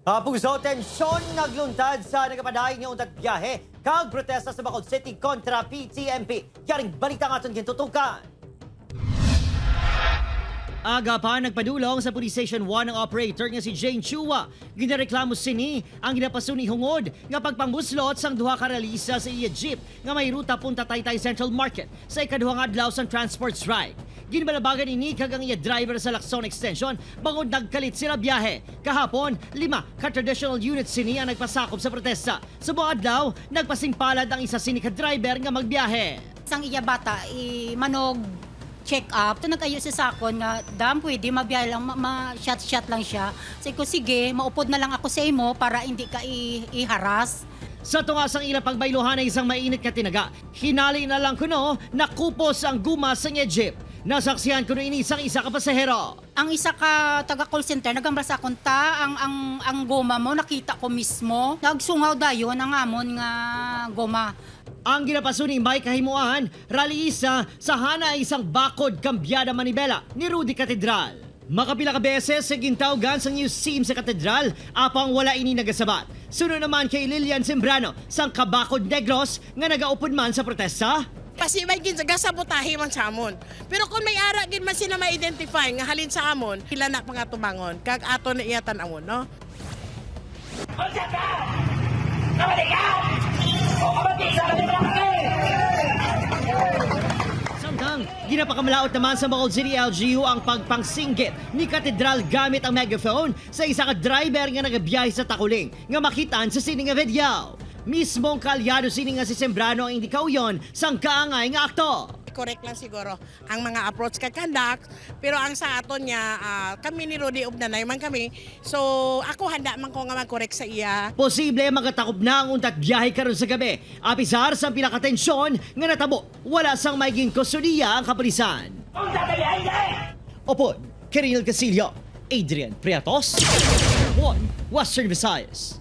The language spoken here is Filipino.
Puso tensyon nagluntad sa nagapadayon nga untat biyahe kag protesta sa Bacolod City kontra PTMP. Yaring balita nga itong gintutukan. Aga pa nagpadulong sa Police Station 1 ang operator nga si Jane Chua. Ginareklamo sini ang ginapasuni hungod nga pagpangbuslot sang duha ka realisa sa iya jeep nga may ruta punta Taytay Central Market sa ikaduhang adlaw sang transport strike. Ginbalabagan ini kag ang iya driver sa Lacson Extension bangod nagkalit sila biyahe. Kahapon, 5 ka traditional units sini ang nagpasakop sa protesta. Sa buong adlaw, nagpasingpalad ang isa sini ka driver nga magbiyahe. Sang iya bata, manog check up. Ito nag-ayo sa sakon nga, dam pwede, mabiyahe lang, ma-shot lang siya. Sabi ko, sige, maupod na lang ako sa imo para hindi ka iharas. Sa tungasang ilang pagbayluhan ng isang mainit ka tinaga, hinali na lang kuno nakupos ang guma sa nga jeep. Nasaksihan kuno ini isang isa ka pasahero. Ang isa ka taga-call center, nagambra sa akong ang goma mo, nakita ko mismo. Nagsungaw dayon ang amon nga goma. Ang ginapasuni may kahimuan, rally isa sa hana isang bakod kambyada manibela ni Rudy Catedral. Makapila ka beses sa gintawgan sa news team sa katedral, apang wala ini nagasabat. Sunod naman kay Lilian Sembrano, sang Kabakod Negros nga nagaupod man sa protesta. Kasi may gasabotahe man sa amon. Pero kung may ara gid man sila ma-identify nga halin sa amon, sila na mga tubangon kag ato na iyatan amon, no? Samtang, ginapakamalaot naman sa Bacolod City LGU ang pagpangsinggit ni Katedral gamit ang megaphone sa isa ka driver nga nagabiyahe sa Takuling nga makitaan sa sining nga video. Mismong kalyado sining nga si Sembrano ang indikaw yon sang kaangay nga akto. Correct lang siguro ang mga approach kag conduct, pero ang sa aton niya kami ni Rudy Ubnanay man kami. So ako handa man ko nga mag-correct sa iya. Posible magatakop na ang untat biyahe karon sa gabi. Apisar sa pinakatensyon nga natabo, wala sang maiging kustudiya ang kapulisan. Opod, Kiril Casillo, Adrian Priatos, 1 Western Visayas.